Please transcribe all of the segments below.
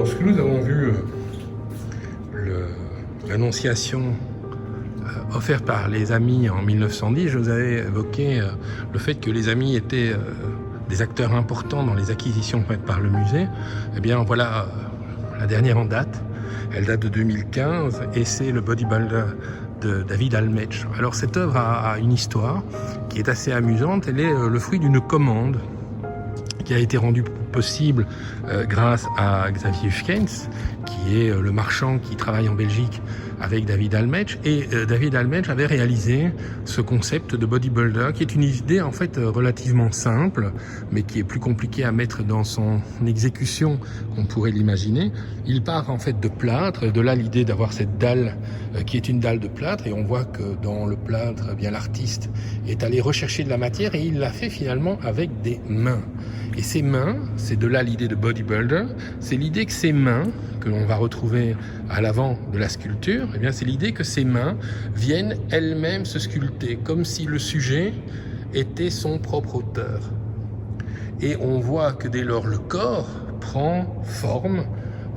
lorsque nous avons vu l'annonciation offerte par les Amis en 1910, je vous avais évoqué le fait que les Amis étaient des acteurs importants dans les acquisitions faites par le musée. Eh bien voilà la dernière en date, elle date de 2015 et c'est le bodybuilder de David Almech. Alors cette œuvre a une histoire qui est assez amusante, elle est le fruit d'une commande qui a été rendue possible grâce à Xavier Hufkens, qui est le marchand qui travaille en Belgique avec David Almech. Et David Almech avait réalisé ce concept de bodybuilder, qui est une idée en fait relativement simple, mais qui est plus compliquée à mettre dans son exécution qu'on pourrait l'imaginer. Il part en fait de plâtre, et de là l'idée d'avoir cette dalle qui est une dalle de plâtre, et on voit que dans le plâtre, eh bien l'artiste est allé rechercher de la matière, et il l'a fait finalement avec des mains. Et ces mains, c'est de là l'idée de bodybuilder, c'est l'idée que ces mains, que l'on va retrouver à l'avant de la sculpture, eh bien c'est l'idée que ces mains viennent elles-mêmes se sculpter, comme si le sujet était son propre auteur. Et on voit que dès lors le corps prend forme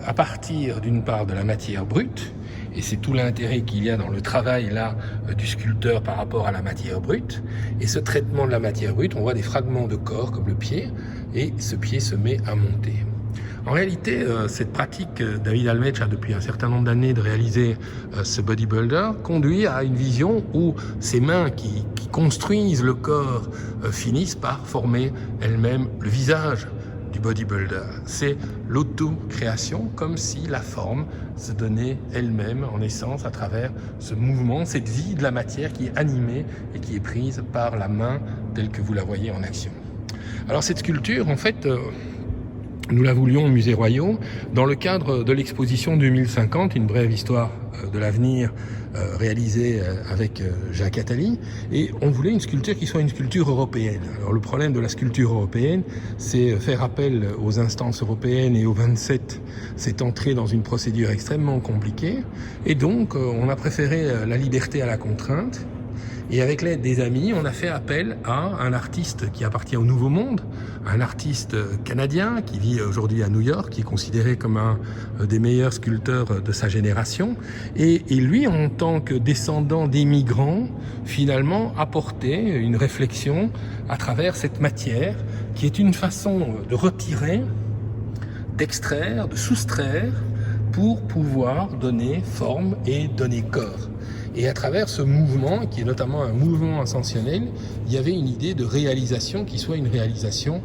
à partir d'une part de la matière brute, et c'est tout l'intérêt qu'il y a dans le travail là du sculpteur par rapport à la matière brute. Et ce traitement de la matière brute, on voit des fragments de corps comme le pied, et ce pied se met à monter. En réalité, cette pratique, David Almech a depuis un certain nombre d'années de réaliser ce bodybuilder, conduit à une vision où ces mains qui construisent le corps finissent par former elles-mêmes le visage du bodybuilder. C'est l'auto-création, comme si la forme se donnait elle-même en essence à travers ce mouvement, cette vie de la matière qui est animée et qui est prise par la main telle que vous la voyez en action. Alors cette sculpture, en fait, nous la voulions au Musée Royaux dans le cadre de l'exposition 2050, une brève histoire de l'avenir réalisée avec Jacques Attali, et on voulait une sculpture qui soit une sculpture européenne. Alors le problème de la sculpture européenne, c'est faire appel aux instances européennes et aux 27, c'est entrer dans une procédure extrêmement compliquée, et donc on a préféré la liberté à la contrainte. Et avec l'aide des Amis, on a fait appel à un artiste qui appartient au Nouveau Monde, un artiste canadien qui vit aujourd'hui à New York, qui est considéré comme un des meilleurs sculpteurs de sa génération. Et lui, en tant que descendant d'immigrants, finalement apportait une réflexion à travers cette matière qui est une façon de retirer, d'extraire, de soustraire pour pouvoir donner forme et donner corps. Et à travers ce mouvement, qui est notamment un mouvement ascensionnel, il y avait une idée de réalisation qui soit une réalisation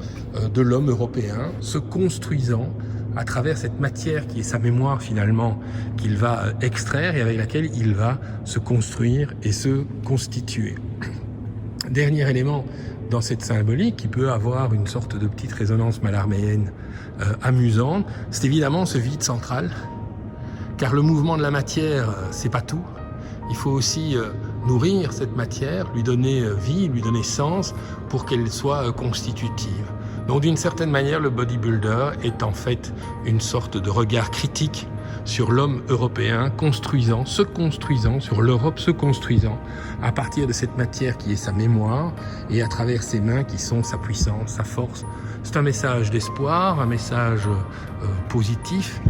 de l'homme européen, se construisant à travers cette matière qui est sa mémoire finalement, qu'il va extraire et avec laquelle il va se construire et se constituer. Dernier élément dans cette symbolique qui peut avoir une sorte de petite résonance mallarméenne amusante, c'est évidemment ce vide central, car le mouvement de la matière, c'est pas tout. Il faut aussi nourrir cette matière, lui donner vie, lui donner sens pour qu'elle soit constitutive. Donc d'une certaine manière, le bodybuilder est en fait une sorte de regard critique sur l'homme européen, se construisant, sur l'Europe se construisant à partir de cette matière qui est sa mémoire et à travers ses mains qui sont sa puissance, sa force. C'est un message d'espoir, un message positif,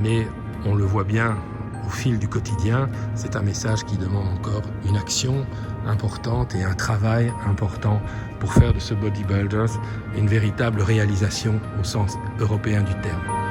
mais on le voit bien au fil du quotidien, c'est un message qui demande encore une action importante et un travail important pour faire de ce bodybuilder une véritable réalisation au sens européen du terme.